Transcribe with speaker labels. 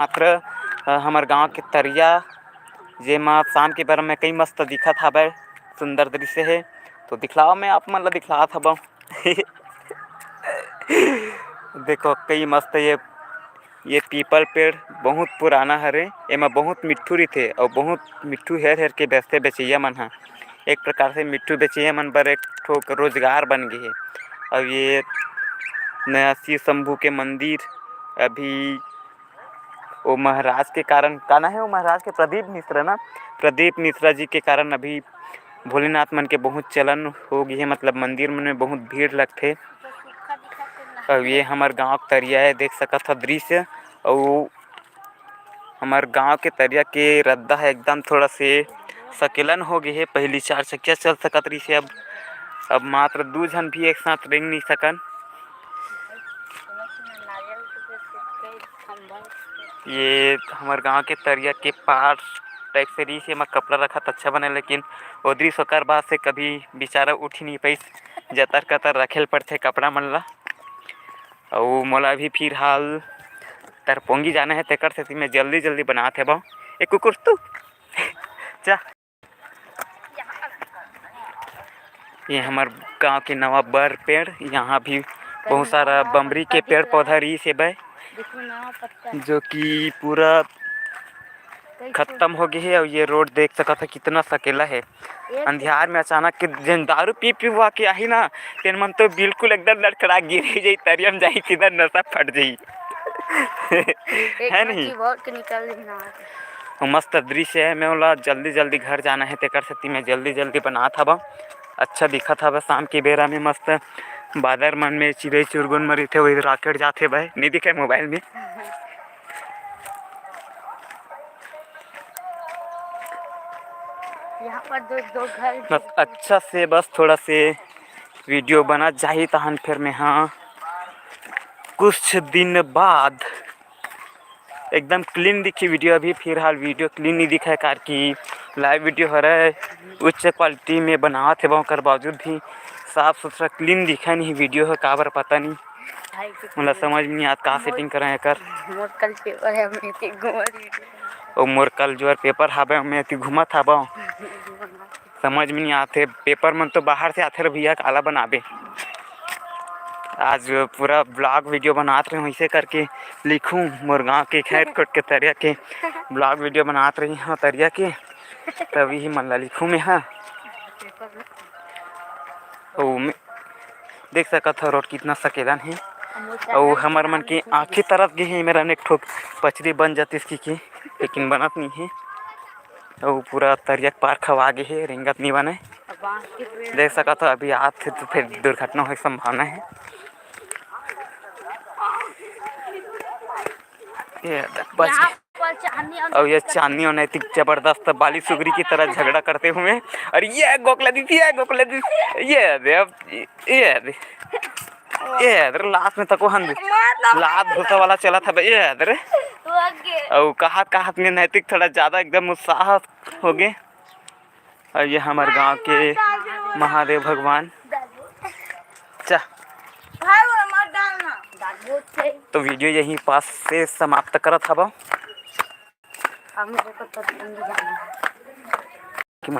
Speaker 1: मात्र हमर गांव के तरिया जेमा शाम के बेरा में कई मस्त दिखत हवे, सुंदर दृश्य है। तो दिखलाओ मैं आप मन ला दिखलात हबो। देखो कई मस्त ये पीपल पेड़ बहुत पुराना हरे, एमा बहुत मिट्ठू रहिथे और बहुत मिट्ठू हेर हेर के बेचथे बेचैया मन ह। एक प्रकार से मिट्ठू बेचैया मन बर एक ठो रोजगार बन गे हे। और ये नया शिव शंभू के मंदिर अभी वो महाराज के कारण का ना है, वो महाराज के प्रदीप मिश्रा ना, प्रदीप मिश्रा जी के कारण अभी भोलेनाथ मन के बहुत चलन हो गई है, मतलब मंदिर मन में बहुत भीड़ लगथे। और ये हमार गांव के तरिया है, देख सकत हो दृश्य। और हमार गांव के तरिया के रद्दा है एकदम थोड़ा से सकेलन हो गए है। पहली 4 चक्किया चल सकत रही से, अब मात्र 2 जन भी एक साथ रेंग नहीं सकन। ये हमार गांव के तरिया के पार टाइप से रही से कपड़ा रखत अच्छा बने, लेकिन ओदरी सोकर बाद से कभी बेचारा उठ ही नहीं पाइस, जतर कतर रखेल पड़थे कपड़ा मन ला। और मोला भी फिर हाल तरपोंगी जाना है, तेकर सेती मैं जल्दी जल्दी बनात हे बा। ए कुकुर तू जा। ये हमार गांव के नवा बर पेड़, यहाँ भी बहुत सारा बमरी के पेड़ पौधा रही से बे, जो कि पूरा खत्म हो गई है। और ये रोड देख सकत है कितना सकेला है। अंधियार में अचानक के जन दारू पी हुआ के आही ना, तेन मन तो बिल्कुल एकदम लड़खड़ा गिर जाई, तरियम जाई, सीधा नशा फट जाई। है नहीं मस्त दृश्य है। मैं बोला जल्दी जल्दी घर जाना है, तेकर सेती मैं जल्दी जल्दी बनात हवा। अच्छा दिखत हवा शाम के बेरा में, मस्त बादर मन में चिड़ई चुरगुन मरी थे, वही रॉकेट जाते भाई नहीं दिखे मोबाइल में। यहाँ पर दो घर बस अच्छा से बस थोड़ा से वीडियो बना जाही तहन फिर मैं हाँ कुछ दिन बाद एकदम क्लीन दिखी वीडियो। अभी फिलहाल वीडियो क्लीन नहीं दिखा है, कार की लाइव वीडियो हो रहा है, उच्च क्वालिटी में बना थे वहाँ कर बावजूद भी साफ सुथरा क्लीन दिखा नहीं वीडियो है, काबर पता नहीं मतलब समझ में नहीं आता कहाँ सेटिंग करें कर। मोर कल पेपर है और मोर कल जो पेपर हावे मैं घूमत हावा, समझ में नहीं आते पेपर मन तो बाहर से आते भैया काला बनाबे। आज पूरा ब्लॉग वीडियो बनात रहे वैसे करके लिखूं मोर गाँव के खैर कोट के तरिया के ब्लॉग वीडियो बनात रही हाँ तरिया के, तभी ही मन ला लिखूं मैं हाँ। और देख सकत हो रोड कितना सकेलन है। और हमार मन के आँखी तरफ गए हैं, मेरा एक ठोक पचरी बन जाती इसकी की, लेकिन बनत नहीं है। और पूरा तरिया पार खवा गए है, रिंगत नहीं बने। देख सकत हो अभी आज थे तो फिर दुर्घटना होने की संभावना है। ये और ये चांदनी और नैतिक जबरदस्त बाली सुगरी की तरह झगड़ा करते हुए, और ये गोकला दी ये दे ये लास्ट में तको हंद लात भूसा वाला चला था ये अरे। और कहा में नैतिक थोड़ा ज़्यादा एकदम उत्साह हो गए। और ये हमारे गांव के महादेव भगवान चा। तो वीडियो यहीं पास से समाप्त करत हवा कि